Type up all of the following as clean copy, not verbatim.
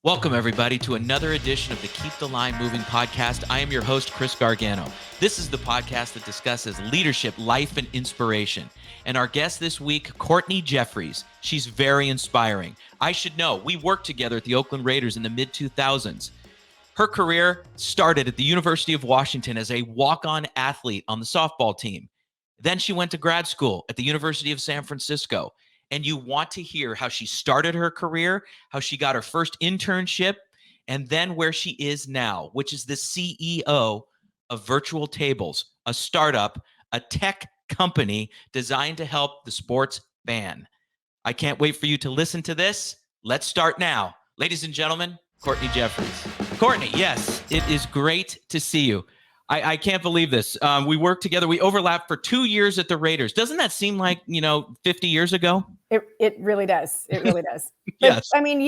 Welcome, everybody, to another edition of the Keep the Line Moving podcast. I am your host, Chris Gargano. This is the podcast that discusses leadership, life, and inspiration. And our guest this week, Courtney Jeffries. She's very inspiring. I should know, we worked together at the Oakland Raiders in the mid-2000s. Her career started at the University of Washington as a walk-on athlete on the softball team. Then she went to grad school at the University of San Francisco. And you want to hear how she started her career, how she got her first internship, and then where she is now, which is the CEO of Virtual Tables, a startup, a tech company designed to help the sports fan. I can't wait for you to listen to this. Let's start now. Ladies and gentlemen, Courtney Jeffries. Courtney, yes, it is great to see you. I can't believe this. We worked together. We overlapped for 2 years at the Raiders. Doesn't that seem like, 50 years ago? It really does. It really does. Yes. I mean,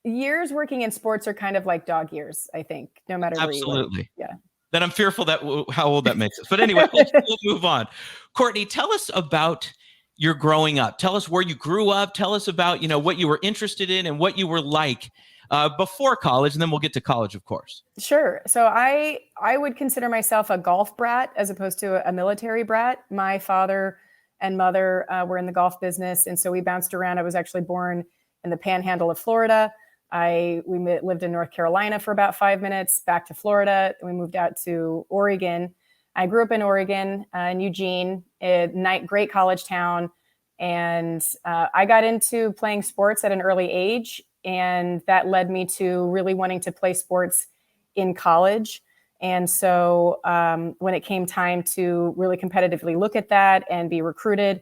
years working in sports are kind of like dog years, I think, no matter where you live. Absolutely. Yeah. Then I'm fearful that how old that makes us. But anyway, we'll move on. Courtney, tell us about your growing up. Tell us where you grew up. Tell us about, what you were interested in and what you were like before college, and then we'll get to college, of course. Sure. So I would consider myself a golf brat as opposed to a military brat. My father and mother were in the golf business, and so we bounced around. I was actually born in the Panhandle of Florida. We lived in North Carolina for about 5 minutes, back to Florida. Then we moved out to Oregon. I grew up in Oregon, in Eugene, great college town, and I got into playing sports at an early age. And that led me to really wanting to play sports in college. And so when it came time to really competitively look at that and be recruited,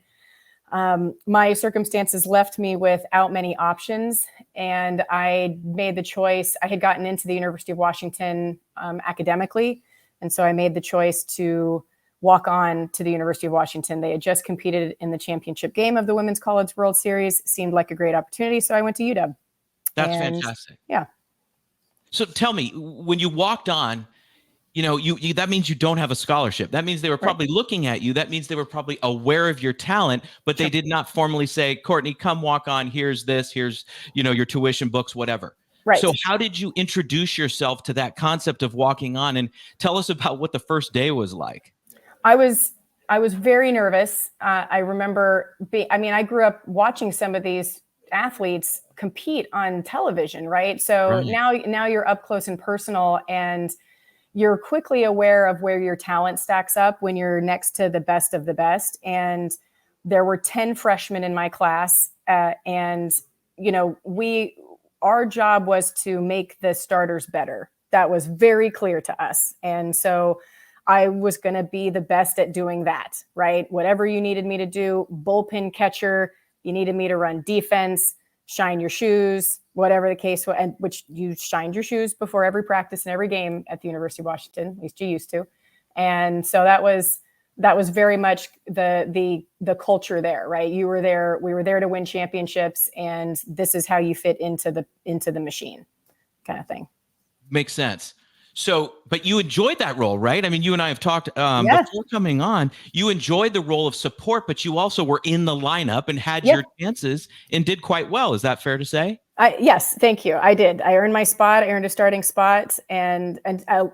my circumstances left me without many options. And I made the choice. I had gotten into the University of Washington academically. And so I made the choice to walk on to the University of Washington. They had just competed in the championship game of the Women's College World Series. Seemed like a great opportunity. So I went to UW. That's fantastic. Yeah. So tell me, when you walked on, you that means you don't have a scholarship. That means they were probably looking at you. That means they were probably aware of your talent, but they did not formally say, Courtney, come walk on. Here's this. Here's, your tuition, books, whatever. Right. So how did you introduce yourself to that concept of walking on? And tell us about what the first day was like. I was very nervous. I remember I grew up watching some of these athletes compete on television, right? So now you're up close and personal, and you're quickly aware of where your talent stacks up when you're next to the best of the best. And there were 10 freshmen in my class, and our job was to make the starters better. That was very clear to us. And so I was going to be the best at doing that, right? Whatever you needed me to do, bullpen catcher, you needed me to run defense, shine your shoes, whatever the case was, and which you shined your shoes before every practice and every game at the University of Washington, at least you used to. And so that was very much the culture there, right? You were there, we were there to win championships, and this is how you fit into the machine, kind of thing. Makes sense. So, but you enjoyed that role, right? I mean, you and I have talked before coming on. You enjoyed the role of support, but you also were in the lineup and had your chances and did quite well. Is that fair to say? Yes, thank you. I did. I earned my spot. I earned a starting spot, and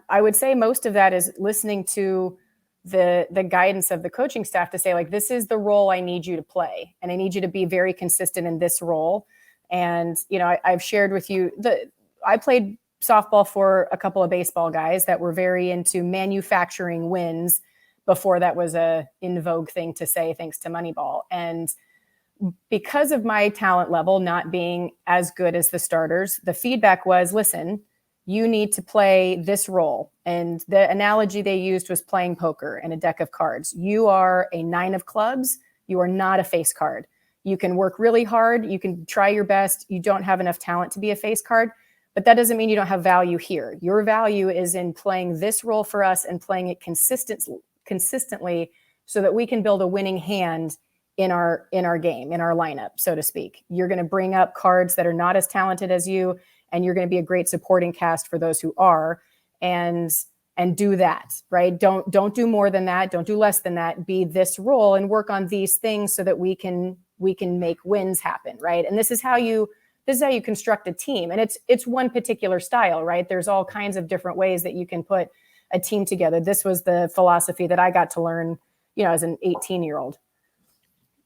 I would say most of that is listening to the guidance of the coaching staff to say, like, this is the role I need you to play, and I need you to be very consistent in this role. And I've shared with you I played softball for a couple of baseball guys that were very into manufacturing wins before that was a in vogue thing to say, thanks to Moneyball. And because of my talent level not being as good as the starters, the feedback was, listen, you need to play this role. And the analogy they used was playing poker and a deck of cards. You are a 9 of clubs. You are not a face card. You can work really hard. You can try your best. You don't have enough talent to be a face card. But that doesn't mean you don't have value here. Your value is in playing this role for us and playing it consistently so that we can build a winning hand in our game, in our lineup, so to speak. You're going to bring up cards that are not as talented as you, and you're going to be a great supporting cast for those who are, and do that, right? Don't do more than that. Don't do less than that. Be this role and work on these things so that we can make wins happen, right? And this is how you this is how you construct a team. And it's one particular style, right? There's all kinds of different ways that you can put a team together. This was the philosophy that I got to learn, as an 18-year-old.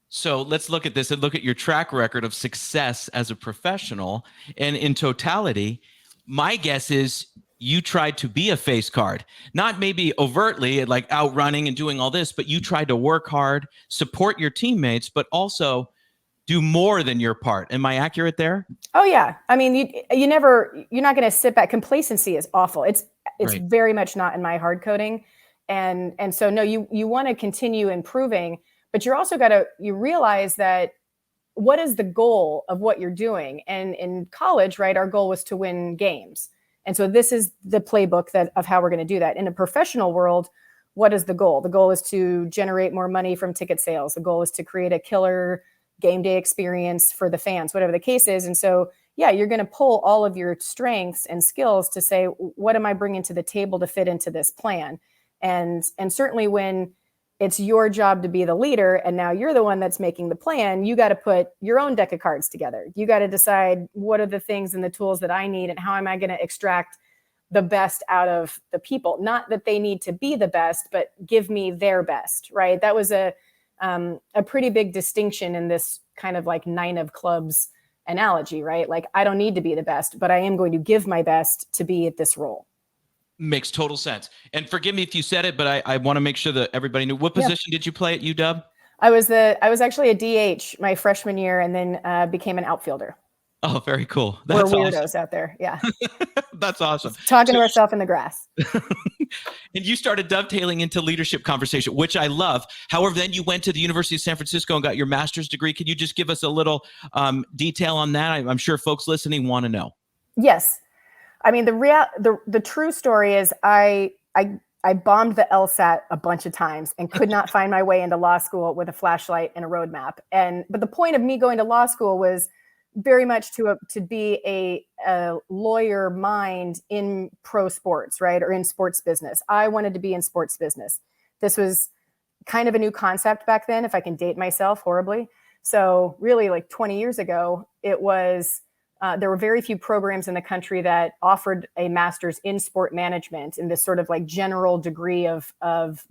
So let's look at this and look at your track record of success as a professional. And in totality, my guess is you tried to be a face card, not maybe overtly like outrunning and doing all this, but you tried to work hard, support your teammates, but also do more than your part. Am I accurate there? Oh yeah. I mean, you're not going to sit back. Complacency is awful. It's Right. very much not in my hard coding. And so, no, you want to continue improving, but you're also you realize that what is the goal of what you're doing? And in college, right, our goal was to win games. And so this is the playbook of how we're going to do that. In a professional world, what is the goal? The goal is to generate more money from ticket sales. The goal is to create a killer game day experience for the fans, whatever the case is. And so, yeah, you're going to pull all of your strengths and skills to say, what am I bringing to the table to fit into this plan? And certainly when it's your job to be the leader and now you're the one that's making the plan, you got to put your own deck of cards together. You got to decide what are the things and the tools that I need and how am I going to extract the best out of the people? Not that they need to be the best, but give me their best, right? That was a pretty big distinction in this kind of like 9 of clubs analogy, right? Like I don't need to be the best, but I am going to give my best to be at this role. Makes total sense. And forgive me if you said it, but I want to make sure that everybody knew. What position did you play at UW? I was actually a DH my freshman year and then became an outfielder. Oh, very cool. We're weirdos out there. Yeah. That's awesome. Talking to ourselves in the grass. And you started dovetailing into leadership conversation, which I love. However, then you went to the University of San Francisco and got your master's degree. Can you just give us a little detail on that? I'm sure folks listening want to know. Yes. I mean, the true story is I bombed the LSAT a bunch of times and could not find my way into law school with a flashlight and a roadmap. But the point of me going to law school was very much to be a lawyer mind in pro sports, right? Or in sports business. I wanted to be in sports business. This was kind of a new concept back then, if I can date myself horribly. So really like 20 years ago, it was, there were very few programs in the country that offered a master's in sport management in this sort of like general degree of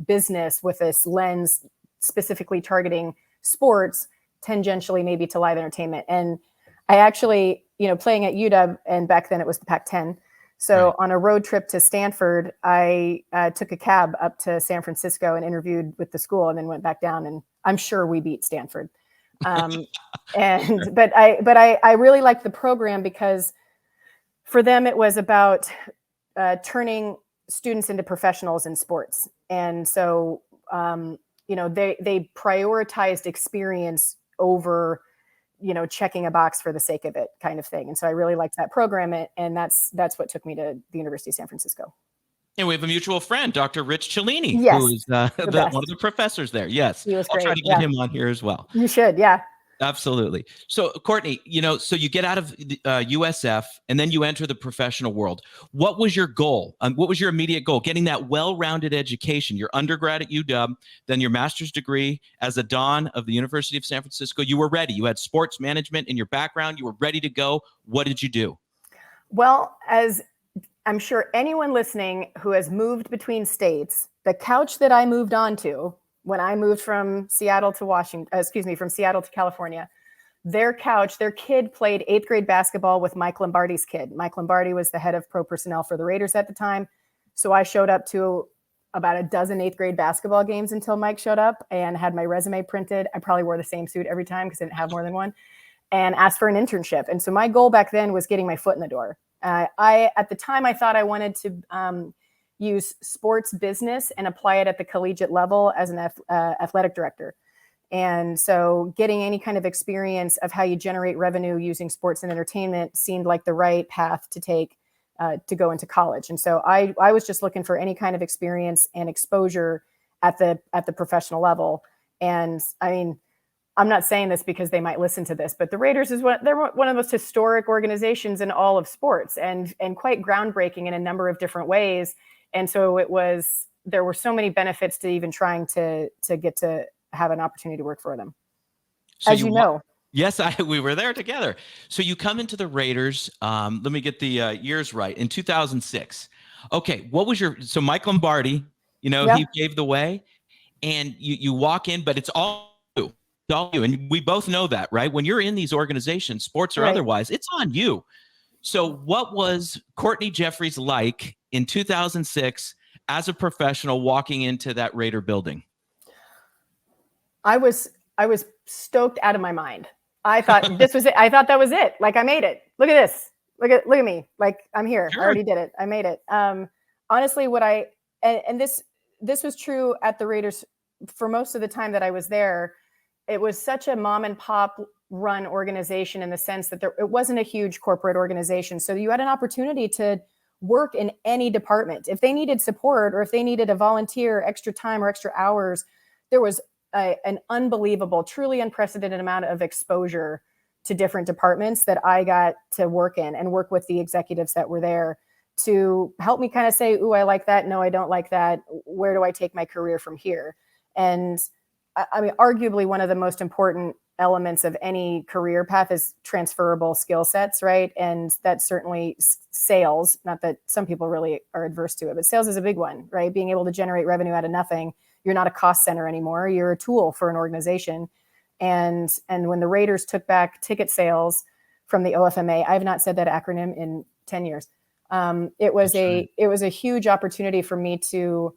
business with this lens specifically targeting sports, tangentially maybe to live entertainment. And I actually, playing at UW, and back then it was the Pac-10. So right. On a road trip to Stanford, I took a cab up to San Francisco and interviewed with the school and then went back down, and I'm sure we beat Stanford. But I really liked the program because for them, it was about turning students into professionals in sports. And so, they prioritized experience over checking a box for the sake of it kind of thing. And so I really liked that program. And that's what took me to the University of San Francisco. And we have a mutual friend, Dr. Rich Cellini, yes, who is one of the professors there. Yes. He was I'll great. try to get him on here as well. You should. Yeah. Absolutely. So Courtney, so you get out of USF and then you enter the professional world. What was your goal? What was your immediate goal? Getting that well-rounded education, your undergrad at UW, then your master's degree as a Don of the University of San Francisco. You were ready. You had sports management in your background. You were ready to go. What did you do? Well, as I'm sure anyone listening who has moved between states, the couch that I moved onto when I moved from Seattle to California, their kid played 8th grade basketball with Mike Lombardi's kid. Mike Lombardi was the head of pro personnel for the Raiders at the time. So I showed up to about a dozen 8th grade basketball games until Mike showed up and had my resume printed. I probably wore the same suit every time because I didn't have more than one, and asked for an internship. And so my goal back then was getting my foot in the door. At the time, I thought I wanted to use sports business and apply it at the collegiate level as an athletic director. And so getting any kind of experience of how you generate revenue using sports and entertainment seemed like the right path to take to go into college. And so I was just looking for any kind of experience and exposure at the professional level. And I mean, I'm not saying this because they might listen to this, but the Raiders they're one of the most historic organizations in all of sports and quite groundbreaking in a number of different ways. And so there were so many benefits to even trying to get to have an opportunity to work for them. So as you know. Yes, we were there together. So you come into the Raiders. Let me get the years right. In 2006. Okay, what was so Mike Lombardi? Yep. He paved the way, and you walk in, but it's all you. It's all you, and we both know that, right? When you're in these organizations, sports or Right. otherwise, it's on you. So, what was Courtney Jeffries like in 2006 as a professional walking into that Raider building? I was stoked out of my mind. I thought this was it. I thought that was it. Like, I made it. Look at this. Look at me. Like, I'm here. Sure. I already did it. I made it. Honestly, and this was true at the Raiders for most of the time that I was there. It was such a mom and pop run organization in the sense that it wasn't a huge corporate organization. So you had an opportunity to work in any department. If they needed support or if they needed a volunteer, extra time or extra hours, there was an unbelievable, truly unprecedented amount of exposure to different departments that I got to work in and work with the executives that were there to help me kind of say, ooh, I like that. No, I don't like that. Where do I take my career from here? And I mean, arguably one of the most important elements of any career path is transferable skill sets, right? And that's certainly sales, not that some people really are adverse to it, but sales is a big one, right? Being able to generate revenue out of nothing. You're not a cost center anymore. You're a tool for an organization. And when the Raiders took back ticket sales from the OFMA, I have not said that acronym in 10 years. It was a huge opportunity for me to,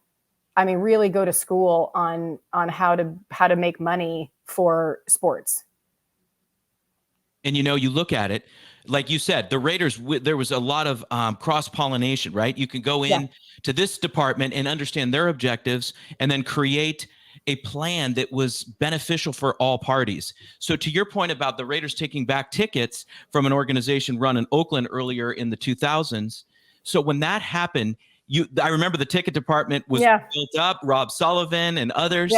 really go to school on how to make money for sports. And you look at it, like you said, the Raiders, there was a lot of cross-pollination, right? You can go in to this department and understand their objectives and then create a plan that was beneficial for all parties. So to your point about the Raiders taking back tickets from an organization run in Oakland earlier in the 2000s. So when that happened, I remember the ticket department was built up. Rob Sullivan and others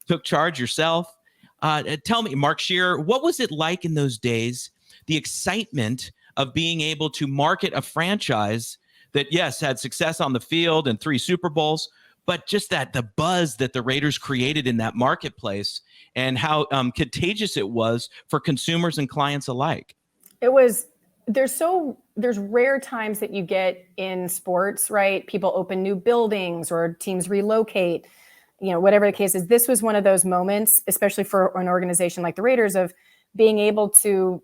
took charge yourself. Tell me, Mark Shearer, what was it like in those days? The excitement of being able to market a franchise that, yes, had success on the field and 3 Super Bowls, but just the buzz that the Raiders created in that marketplace and how contagious it was for consumers and clients alike. It was. There's rare times that you get in sports, right? People open new buildings or teams relocate, whatever the case is. This was one of those moments, especially for an organization like the Raiders, of being able to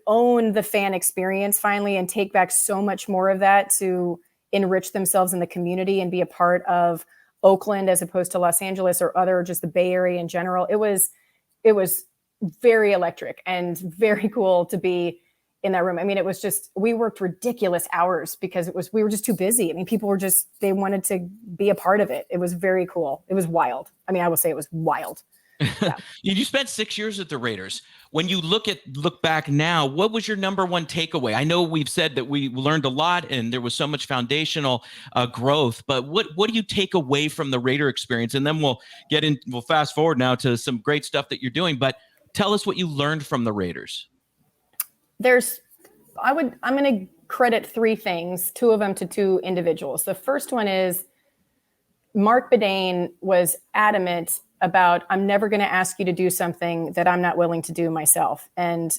own the fan experience finally and take back so much more of that to enrich themselves in the community and be a part of Oakland as opposed to Los Angeles or just the Bay Area in general. It was very electric and very cool to be in that room. It was just, we worked ridiculous hours because we were just too busy. People were they wanted to be a part of it. It was very cool. It was wild. I will say it was wild. Yeah. You spent 6 years at the Raiders. When you look back now, what was your number one takeaway? I know we've said that we learned a lot and there was so much foundational growth, but what do you take away from the Raider experience? And then we'll fast forward now to some great stuff that you're doing, but tell us what you learned from the Raiders. I'm going to credit 3 things, 2 of them to 2 individuals. The first one is Mark Bedane was adamant about, I'm never going to ask you to do something that I'm not willing to do myself. And,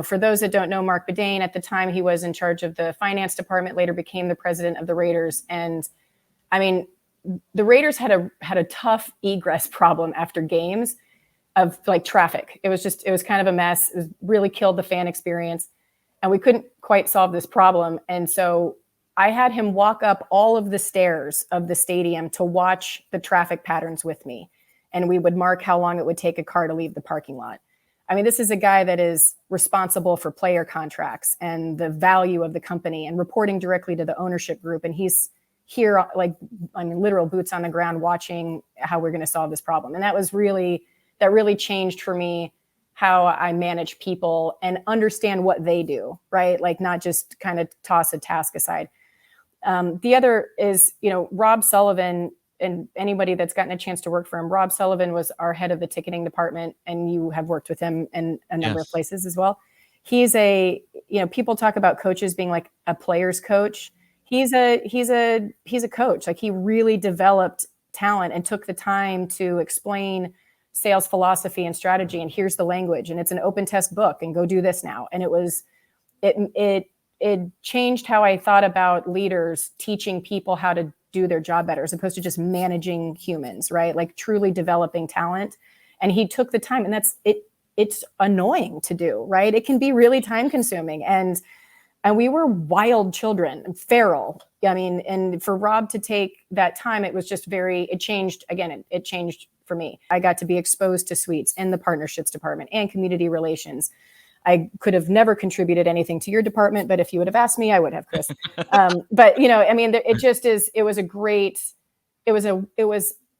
for those that don't know Mark Bedane, at the time he was in charge of the finance department, later became the president of the Raiders. And the Raiders had a tough egress problem after games of traffic. It was kind of a mess. It really killed the fan experience. And we couldn't quite solve this problem. And so I had him walk up all of the stairs of the stadium to watch the traffic patterns with me. And we would mark how long it would take a car to leave the parking lot. This is a guy that is responsible for player contracts and the value of the company and reporting directly to the ownership group. And he's here, literal boots on the ground, watching how we're going to solve this problem. And that really changed for me how I manage people and understand what they do, right? Not just kind of toss a task aside. The other is, Rob Sullivan, and anybody that's gotten a chance to work for him, Rob Sullivan was our head of the ticketing department, and you have worked with him in a number of places as well. He's people talk about coaches being like a player's coach. He's a coach. He really developed talent and took the time to explain sales philosophy and strategy, and here's the language, and it's an open test book, and go do this now. And it changed how I thought about leaders teaching people how to do their job better, as opposed to just managing humans, right? Like truly developing talent. And he took the time, and it's annoying to do, right? It can be really time consuming. And we were wild children, feral. I mean, and for Rob to take that time, it was just it changed. Again, it changed for me. I got to be exposed to suites and the partnerships department and community relations. I could have never contributed anything to your department, but if you would have asked me, I would have, Chris. But I mean,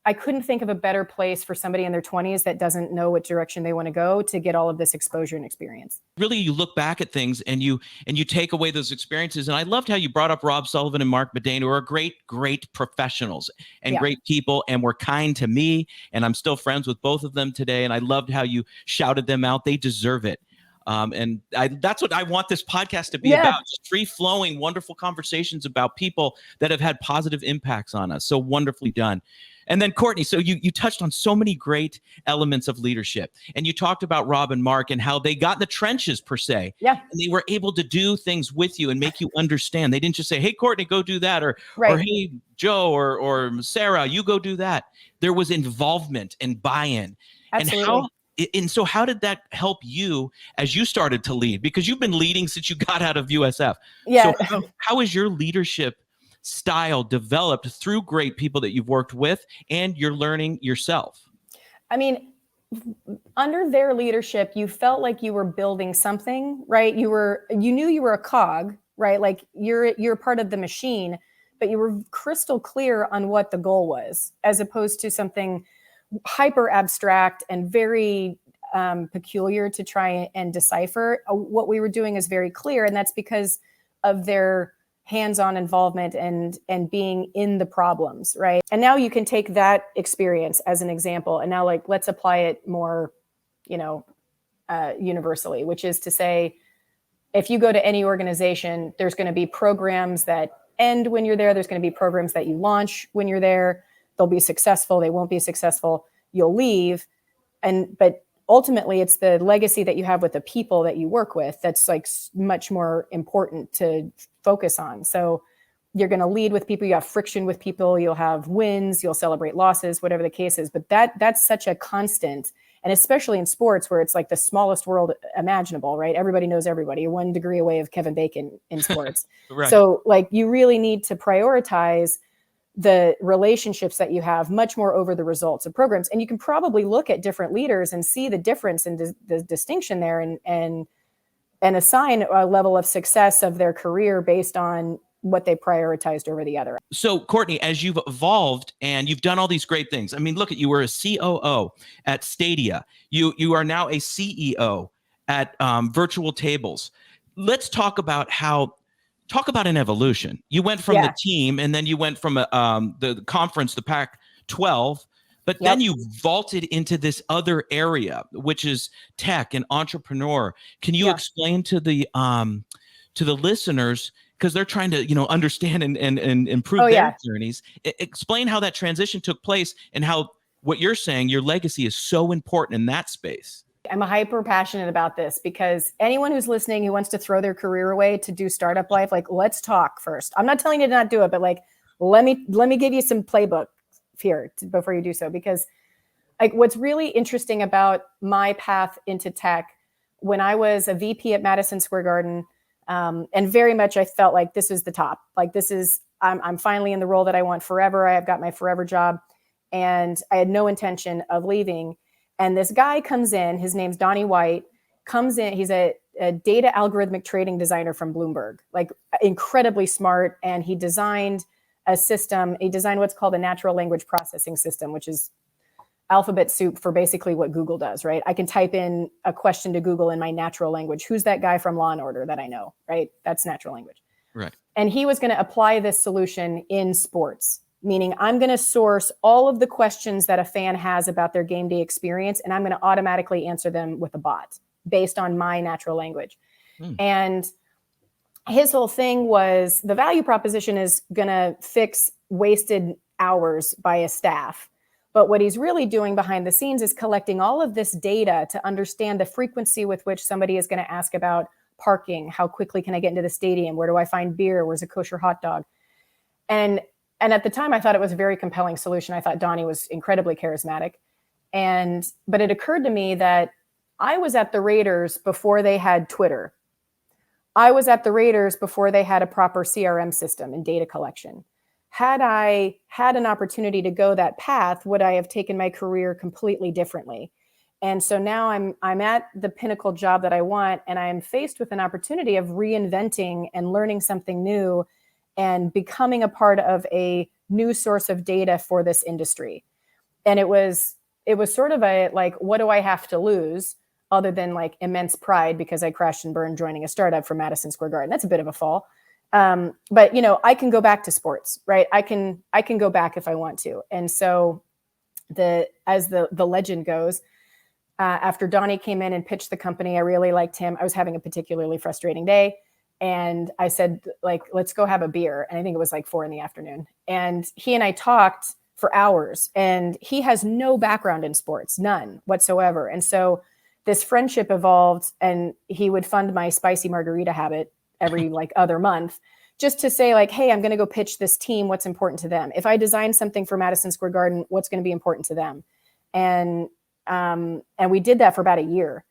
I couldn't think of a better place for somebody in their 20s that doesn't know what direction they want to go to get all of this exposure and experience. Really, you look back at things and you take away those experiences. And I loved how you brought up Rob Sullivan and Mark Medane, who are great professionals and great people, and were kind to me. And I'm still friends with both of them today. And I loved how you shouted them out. They deserve it. And that's what I want this podcast to be about, just free-flowing, wonderful conversations about people that have had positive impacts on us. So wonderfully done. And then Courtney, so you touched on so many great elements of leadership, and you talked about Rob and Mark and how they got in the trenches per se. Yeah. And they were able to do things with you and make you understand. They didn't just say, hey, Courtney, go do that, or hey, Joe or Sarah, you go do that. There was involvement and buy-in. Absolutely. And so how did that help you as you started to lead? Because you've been leading since you got out of USF. Yeah. So how is your leadership style developed through great people that you've worked with and you're learning yourself? I mean, under their leadership, you felt like you were building something, right? You knew you were a cog, right? Like you're part of the machine, but you were crystal clear on what the goal was, as opposed to something hyper abstract and very peculiar to try and decipher. What we were doing is very clear, and that's because of their hands-on involvement and being in the problems, right? And now you can take that experience as an example, and now let's apply it more, universally, which is to say, if you go to any organization, there's going to be programs that end when you're there. There's going to be programs that you launch when you're there. They'll be successful. They won't be successful. You'll leave. But ultimately, it's the legacy that you have with the people that you work with that's much more important to focus on. So you're going to lead with people. You have friction with people. You'll have wins. You'll celebrate losses, whatever the case is. But that's such a constant. And especially in sports, where it's like the smallest world imaginable, right? Everybody knows everybody. You're 1 degree away of Kevin Bacon in sports. Right. So you really need to prioritize the relationships that you have much more over the results of programs. And you can probably look at different leaders and see the difference and the distinction there, and assign a level of success of their career based on what they prioritized over the other. So Courtney, as you've evolved and you've done all these great things, I mean, look at you were a COO at Stadia. You are now a CEO at Virtual Tables. Let's talk about an evolution. You went from the team, and then you went from the conference, the Pac-12, but then you vaulted into this other area, which is tech and entrepreneur. Can you explain to the listeners, because they're trying to understand and improve their journeys, explain how that transition took place and how what you're saying, your legacy, is so important in that space? I'm hyper passionate about this, because anyone who's listening who wants to throw their career away to do startup life, let's talk first. I'm not telling you to not do it, but let me give you some playbook here before you do so, because what's really interesting about my path into tech, when I was a VP at Madison Square Garden, and very much I felt like this is the top. I'm finally in the role that I want forever. I've got my forever job, and I had no intention of leaving. And this guy comes in, his name's Donnie White, comes in. He's a data algorithmic trading designer from Bloomberg, incredibly smart. And he designed a system. He designed what's called a natural language processing system, which is alphabet soup for basically what Google does, right? I can type in a question to Google in my natural language. Who's that guy from Law and Order that I know, right? That's natural language. Right. And he was going to apply this solution in sports. Meaning I'm going to source all of the questions that a fan has about their game day experience, and I'm going to automatically answer them with a bot based on my natural language. And his whole thing was, the value proposition is going to fix wasted hours by a staff. But what he's really doing behind the scenes is collecting all of this data to understand the frequency with which somebody is going to ask about parking. How quickly can I get into the stadium? Where do I find beer? Where's a kosher hot dog? And at the time, I thought it was a very compelling solution. I thought Donnie was incredibly charismatic. But it occurred to me that I was at the Raiders before they had Twitter. I was at the Raiders before they had a proper CRM system and data collection. Had I had an opportunity to go that path, would I have taken my career completely differently? And so now I'm at the pinnacle job that I want, and I am faced with an opportunity of reinventing and learning something new and becoming a part of a new source of data for this industry. And it was sort of a, like, what do I have to lose other than like immense pride because I crashed and burned joining a startup from Madison Square Garden? That's a bit of a fall. But I can go back to sports, right? I can go back if I want to. And so as the legend goes, after Donnie came in and pitched the company, I really liked him. I was having a particularly frustrating day. And I said, like, let's go have a beer. And I think it was like 4 p.m. And he and I talked for hours, and he has no background in sports, none whatsoever. And so this friendship evolved, and he would fund my spicy margarita habit every like other month, just to say like, hey, I'm going to go pitch this team. What's important to them? If I design something for Madison Square Garden, what's going to be important to them? And we did that for about a year.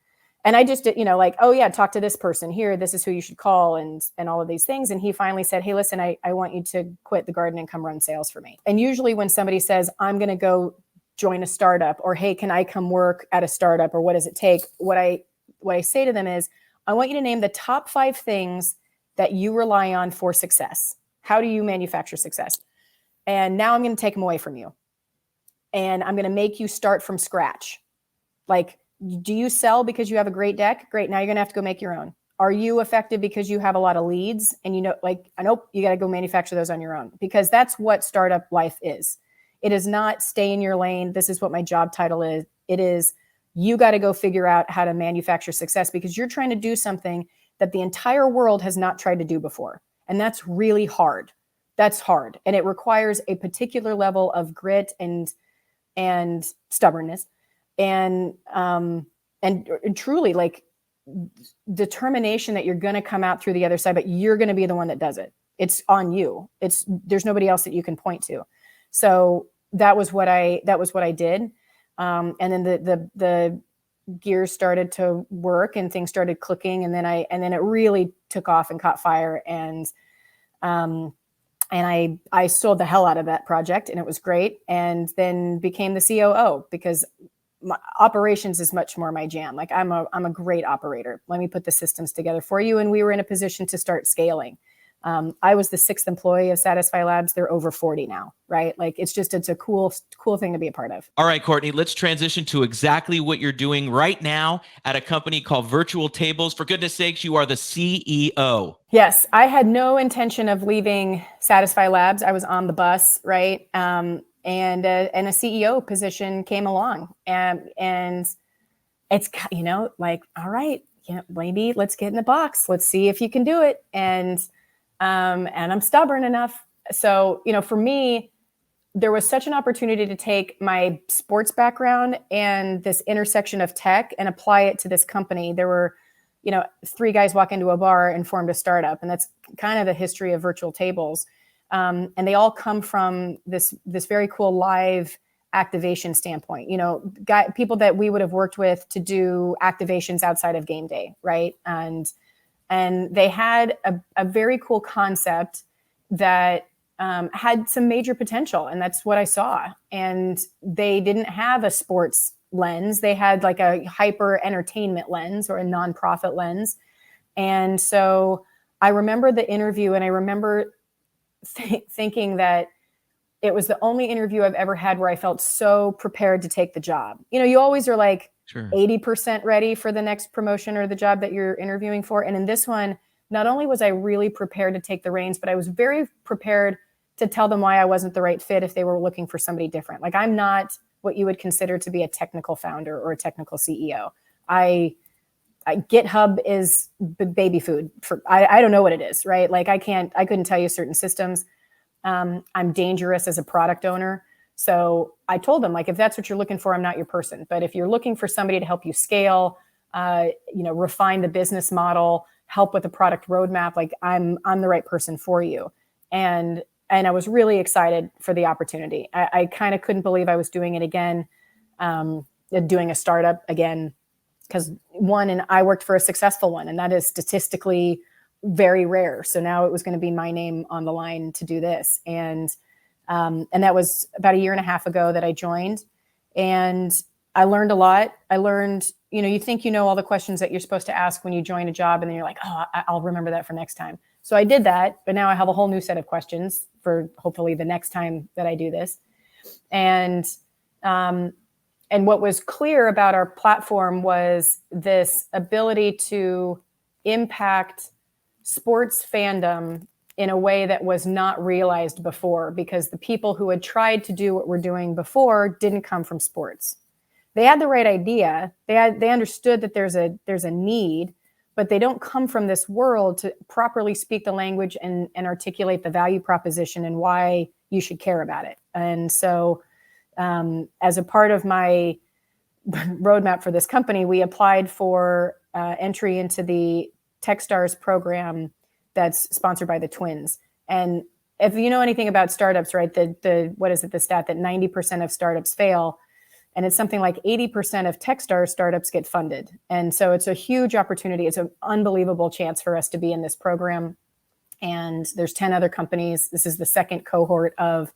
And I just did, like, oh yeah, talk to this person here. This is who you should call, and all of these things. And he finally said, hey, listen, I want you to quit the garden and come run sales for me. And usually when somebody says, I'm going to go join a startup, or, hey, can I come work at a startup, or what does it take? What I say to them is, I want you to name the top 5 things that you rely on for success. How do you manufacture success? And now I'm going to take them away from you. And I'm going to make you start from scratch. Like, do you sell because you have a great deck? Great. Now you're going to have to go make your own. Are you effective because you have a lot of leads? And nope, you got to go manufacture those on your own, because that's what startup life is. It is not stay in your lane. This is what my job title is. It is, you got to go figure out how to manufacture success, because you're trying to do something that the entire world has not tried to do before. And that's really hard. That's hard. And it requires a particular level of grit and stubbornness and truly like determination that you're going to come out through the other side, but you're going to be the one that does it. It's on you. There's nobody else that you can point to. So that was what I did. And then the gears started to work and things started clicking. And then it really took off and caught fire. And I sold the hell out of that project, and it was great. And then became the COO, because operations is much more my jam. Like, I'm a great operator. Let me put the systems together for you. And we were in a position to start scaling. I was the 6th employee of Satisfy Labs. They're over 40 now, right? Like, it's a cool thing to be a part of. All right, Courtney, let's transition to exactly what you're doing right now at a company called Virtual Tables. For goodness sakes, you are the CEO. Yes, I had no intention of leaving Satisfy Labs. I was on the bus, right? And a CEO position came along, and it's, like, all right, maybe let's get in the box. Let's see if you can do it. And I'm stubborn enough. So, for me, there was such an opportunity to take my sports background and this intersection of tech and apply it to this company. There were, 3 guys walk into a bar and formed a startup. And that's kind of the history of Virtual Tables. And they all come from this very cool live activation standpoint, people that we would have worked with to do activations outside of game day. Right. And they had a very cool concept that had some major potential. And that's what I saw. And they didn't have a sports lens. They had like a hyper entertainment lens, or a nonprofit lens. And so I remember the interview, and I remember thinking that it was the only interview I've ever had where I felt so prepared to take the job. You always are like, sure, 80% ready for the next promotion or the job that you're interviewing for. And in this one, not only was I really prepared to take the reins, but I was very prepared to tell them why I wasn't the right fit if they were looking for somebody different. Like, I'm not what you would consider to be a technical founder or a technical CEO. GitHub is baby food for, I don't know what it is, right? Like, I couldn't tell you certain systems. I'm dangerous as a product owner. So I told them, like, if that's what you're looking for, I'm not your person. But if you're looking for somebody to help you scale, refine the business model, help with the product roadmap, like I'm the right person for you. And I was really excited for the opportunity. I kind of couldn't believe I was doing it again, doing a startup again, because and I worked for a successful one, and that is statistically very rare. So now it was going to be my name on the line to do this. And that was about 1.5 years ago that I joined, and I learned a lot. I learned, you think all the questions that you're supposed to ask when you join a job, and then you're like, oh, I'll remember that for next time. So I did that, but now I have a whole new set of questions for hopefully the next time that I do this. And what was clear about our platform was this ability to impact sports fandom in a way that was not realized before, because the people who had tried to do what we're doing before didn't come from sports. They had the right idea. They understood that there's a need, but they don't come from this world to properly speak the language and articulate the value proposition and why you should care about it. And so as a part of my roadmap for this company, we applied for entry into the Techstars program that's sponsored by the Twins. And if you know anything about startups, right, what is it, the stat that 90% of startups fail, and it's something like 80% of Techstars startups get funded. And so it's a huge opportunity. It's an unbelievable chance for us to be in this program. And there's 10 other companies. This is the second cohort of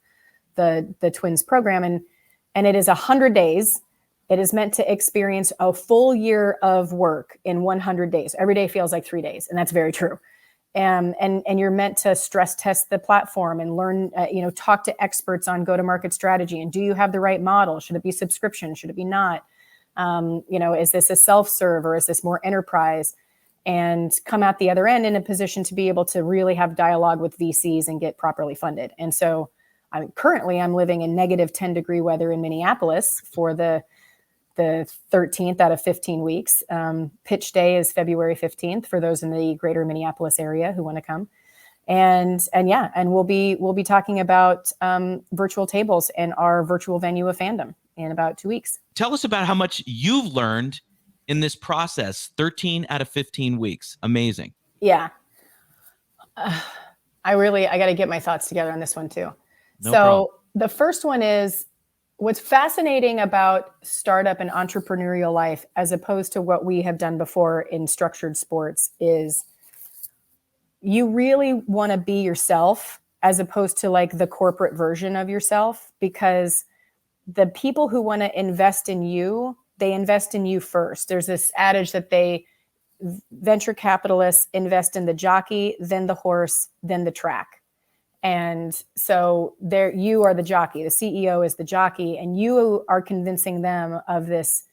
the Twins program. And it is 100 days. It is meant to experience a full year of work in 100 days. Every day feels like 3 days. And that's very true. And you're meant to stress test the platform and learn, talk to experts on go-to-market strategy. And do you have the right model? Should it be subscription? Should it be not? Is this a self-serve or is this more enterprise? And come out the other end in a position to be able to really have dialogue with VCs and get properly funded. And so currently I'm living in negative 10-degree weather in Minneapolis for the 13th out of 15 weeks. Pitch day is February 15th for those in the greater Minneapolis area who want to come. And we'll be talking about virtual tables and our virtual venue of fandom in about 2 weeks. Tell us about how much you've learned in this process. 13 out of 15 weeks. Amazing. Yeah. I got to get my thoughts together on this one too. No problem. The first one is, what's fascinating about startup and entrepreneurial life, as opposed to what we have done before in structured sports, is you really want to be yourself as opposed to like the corporate version of yourself, because the people who want to invest in you, they invest in you first. There's this adage that venture capitalists invest in the jockey, then the horse, then the track. And so you are the jockey, the CEO is the jockey, and you are convincing them of this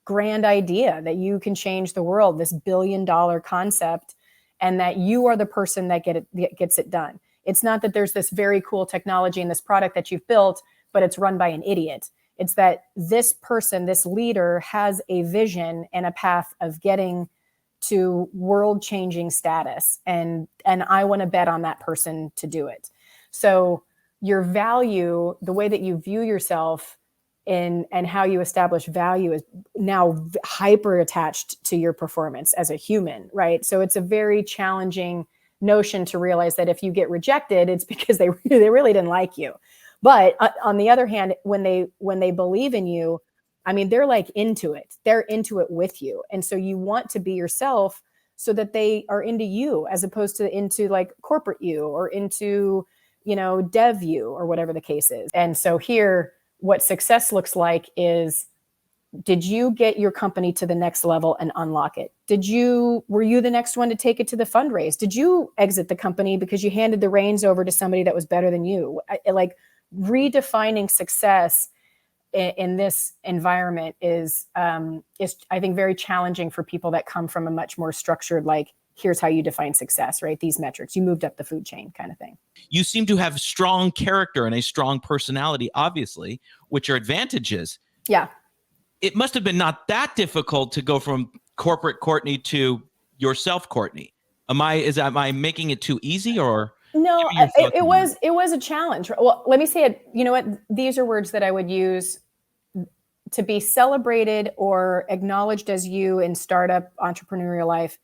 grand idea that you can change the world, this $1 billion concept, and that you are the person that gets it done. It's not that there's this very cool technology in this product that you've built, but it's run by an idiot. It's that this person, this leader, has a vision and a path of getting to world-changing status. And I want to bet on that person to do it. So your value, the way that you view yourself and how you establish value, is now hyper attached to your performance as a human, right? So it's a very challenging notion to realize that if you get rejected, it's because they really didn't like you. But on the other hand, when they believe in you, I mean, they're like into it. They're into it with you. And so you want to be yourself so that they are into you, as opposed to into like corporate you or into, dev you or whatever the case is. And so here, what success looks like is, did you get your company to the next level and unlock it? Were you the next one to take it to the fundraise? Did you exit the company because you handed the reins over to somebody that was better than you? Like redefining success in this environment is I think very challenging for people that come from a much more structured, like, here's how you define success, right? These metrics, you moved up the food chain kind of thing. You seem to have strong character and a strong personality, obviously, which are advantages. Yeah. It must have been not that difficult to go from corporate Courtney to yourself, Courtney. Am I making it too easy, or? No, Give me your thoughts on that. it was a challenge. Well, let me say it. You know what? These are words that I would use to be celebrated or acknowledged as you in startup entrepreneurial life.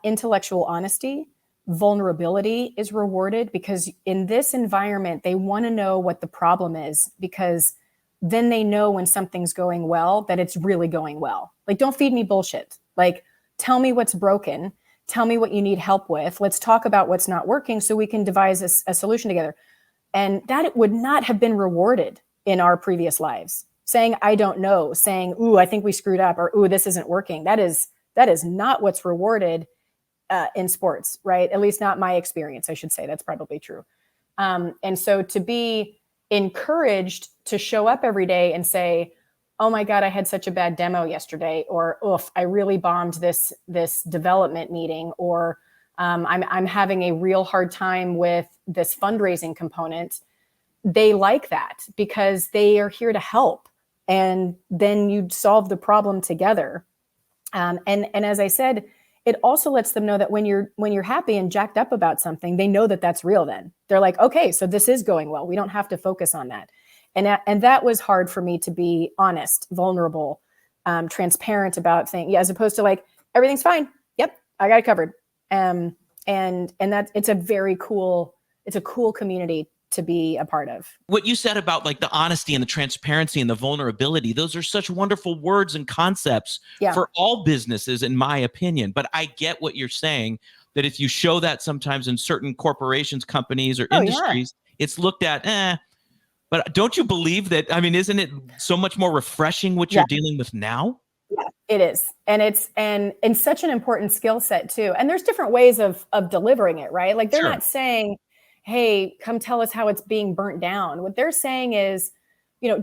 Intellectual honesty, vulnerability is rewarded, because in this environment, they want to know what the problem is, because then they know when something's going well that it's really going well. Like, don't feed me bullshit. Like, tell me what's broken. Tell me what you need help with. Let's talk about what's not working so we can devise a solution together. And that would not have been rewarded in our previous lives. Saying, I don't know, saying, ooh, I think we screwed up, or ooh, this isn't working. That is not what's rewarded in sports, right? At least not my experience, I should say. That's probably true. And so to be encouraged to show up every day and say, oh my God, I had such a bad demo yesterday, or oof, I really bombed this development meeting, or I'm having a real hard time with this fundraising component. They like that because they are here to help, and then you solve the problem together. And as I said, it also lets them know that when you're happy and jacked up about something, they know that that's real. Then they're like, okay, so this is going well. We don't have to focus on that. And that was hard for me to be honest, vulnerable, transparent about things, as opposed to like, everything's fine. Yep, I got it covered. And that it's a cool community to be a part of. What you said about like the honesty and the transparency and the vulnerability, those are such wonderful words and concepts for all businesses, in my opinion. But I get what you're saying, that if you show that sometimes in certain corporations, companies, or industries, it's looked at, But don't you believe that? I mean, isn't it so much more refreshing what you're dealing with now? Yeah, it is. And it's and such an important skill set too. And there's different ways of delivering it, right? Like, they're not saying, hey, come tell us how it's being burnt down. What they're saying is,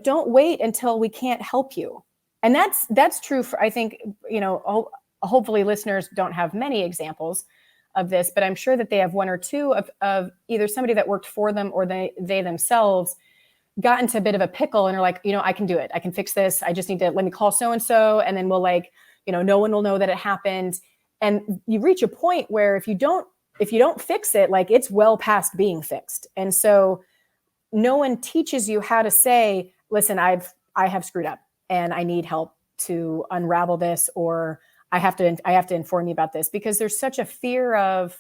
don't wait until we can't help you. And that's true for, I think, hopefully listeners don't have many examples of this, but I'm sure that they have one or two of either somebody that worked for them, or they themselves got into a bit of a pickle and are like, I can do it. I can fix this. I just need to, let me call so-and-so. And then we'll no one will know that it happened. And you reach a point where if you don't fix it, like, it's well past being fixed. And so no one teaches you how to say, listen, I have screwed up and I need help to unravel this, or I have to inform you about this, because there's such a fear of,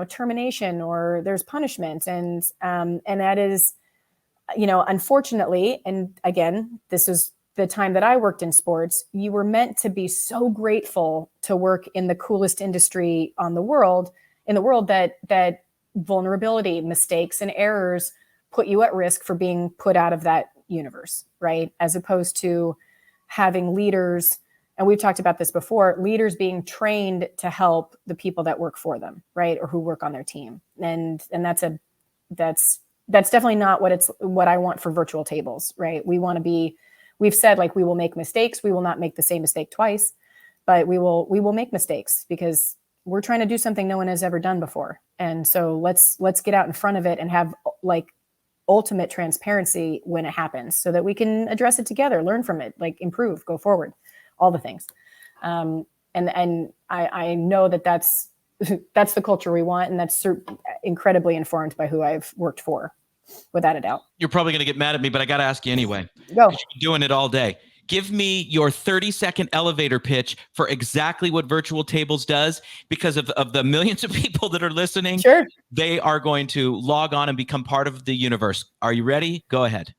termination, or there's punishment. And that is, unfortunately, and again, this is the time that I worked in sports, you were meant to be so grateful to work in the coolest industry in the world, that vulnerability, mistakes, and errors put you at risk for being put out of that universe, right? As opposed to having leaders, and we've talked about this before, leaders being trained to help the people that work for them, right? Or who work on their team. And that's definitely not what I want for virtual tables, right? We've said, like, we will make mistakes. We will not make the same mistake twice, but we will make mistakes, because we're trying to do something no one has ever done before. And so let's get out in front of it and have, like, ultimate transparency when it happens, so that we can address it together, learn from it, like, improve, go forward, all the things. And I know that's the culture we want. And that's incredibly informed by who I've worked for, without a doubt. You're probably going to get mad at me, but I got to ask you anyway. Go. You've been doing it all day. Give me your 30-second elevator pitch for exactly what Virtual Tables does, because of the millions of people that are listening. Sure. They are going to log on and become part of the universe. Are you ready? Go ahead.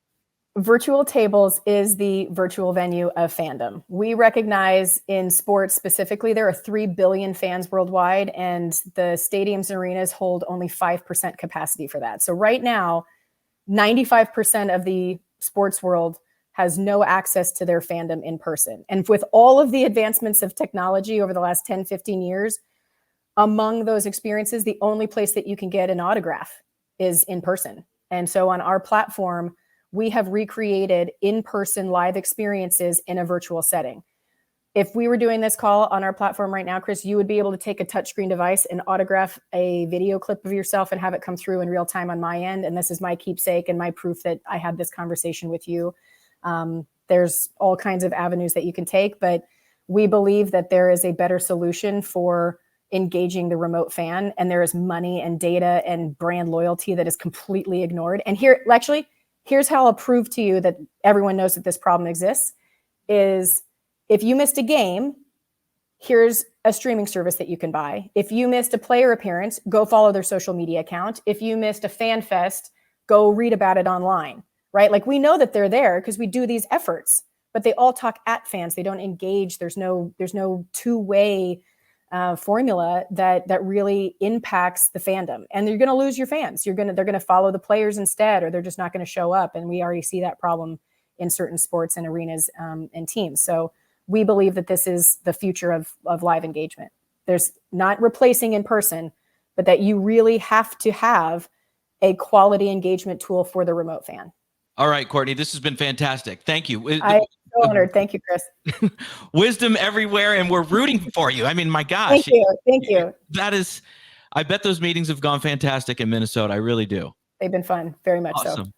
Virtual Tables is the virtual venue of fandom. We recognize in sports specifically, there are 3 billion fans worldwide, and the stadiums and arenas hold only 5% capacity for that. So right now, 95% of the sports world has no access to their fandom in person. And with all of the advancements of technology over the last 10, 15 years, among those experiences, the only place that you can get an autograph is in person. And so on our platform, we have recreated in-person live experiences in a virtual setting. If we were doing this call on our platform right now, Chris, you would be able to take a touchscreen device and autograph a video clip of yourself and have it come through in real time on my end. And this is my keepsake and my proof that I had this conversation with you. There's all kinds of avenues that you can take, but we believe that there is a better solution for engaging the remote fan, and there is money and data and brand loyalty that is completely ignored. And here's how I'll prove to you that everyone knows that this problem exists is if you missed a game, here's a streaming service that you can buy. If you missed a player appearance, go follow their social media account. If you missed a fan fest, go read about it online, right? Like we know that they're there because we do these efforts, but they all talk at fans. They don't engage. There's no two-way formula that really impacts the fandom. And you're going to lose your fans. They're going to follow the players instead, or they're just not going to show up. And we already see that problem in certain sports and arenas and teams. So we believe that this is the future of live engagement. There's not replacing in person, but that you really have to have a quality engagement tool for the remote fan. All right, Courtney, this has been fantastic. Thank you. I'm so honored. Thank you, Chris. Wisdom everywhere, and we're rooting for you. I mean, my gosh. Thank you. That is, I bet those meetings have gone fantastic in Minnesota. I really do. They've been fun. Very much awesome. So.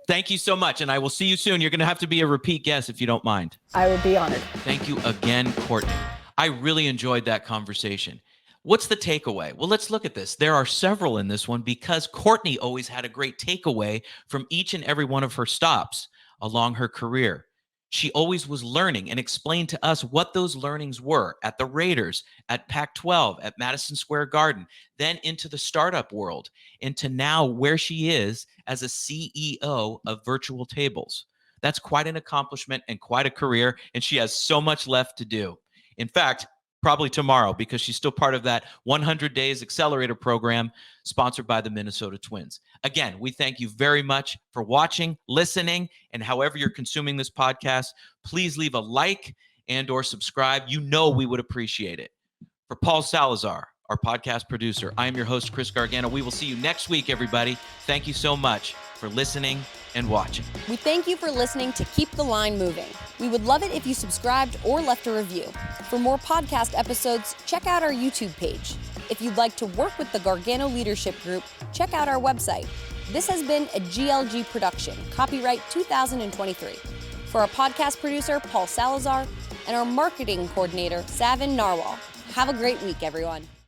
Thank you so much, and I will see you soon. You're going to have to be a repeat guest if you don't mind. I would be honored. Thank you again, Courtney. I really enjoyed that conversation. What's the takeaway? Well, let's look at this. There are several in this one because Courtney always had a great takeaway from each and every one of her stops along her career. She always was learning and explained to us what those learnings were at the Raiders, at Pac-12, at Madison Square Garden, then into the startup world, into now where she is as a CEO of Virtual Tables. That's quite an accomplishment and quite a career, and she has so much left to do. In fact, probably tomorrow, because she's still part of that 100 Days Accelerator program sponsored by the Minnesota Twins. Again, we thank you very much for watching, listening, and however you're consuming this podcast, please leave a like and or subscribe. You know we would appreciate it. For Paul Salazar, our podcast producer, I am your host, Chris Gargano. We will see you next week, everybody. Thank you so much for listening and watching. We thank you for listening to Keep the Line Moving. We would love it if you subscribed or left a review. For more podcast episodes, check out our YouTube page. If you'd like to work with the Gargano Leadership Group, check out our website. This has been a GLG production, copyright 2023. For our podcast producer, Paul Salazar, and our marketing coordinator, Savin Narwal. Have a great week, everyone.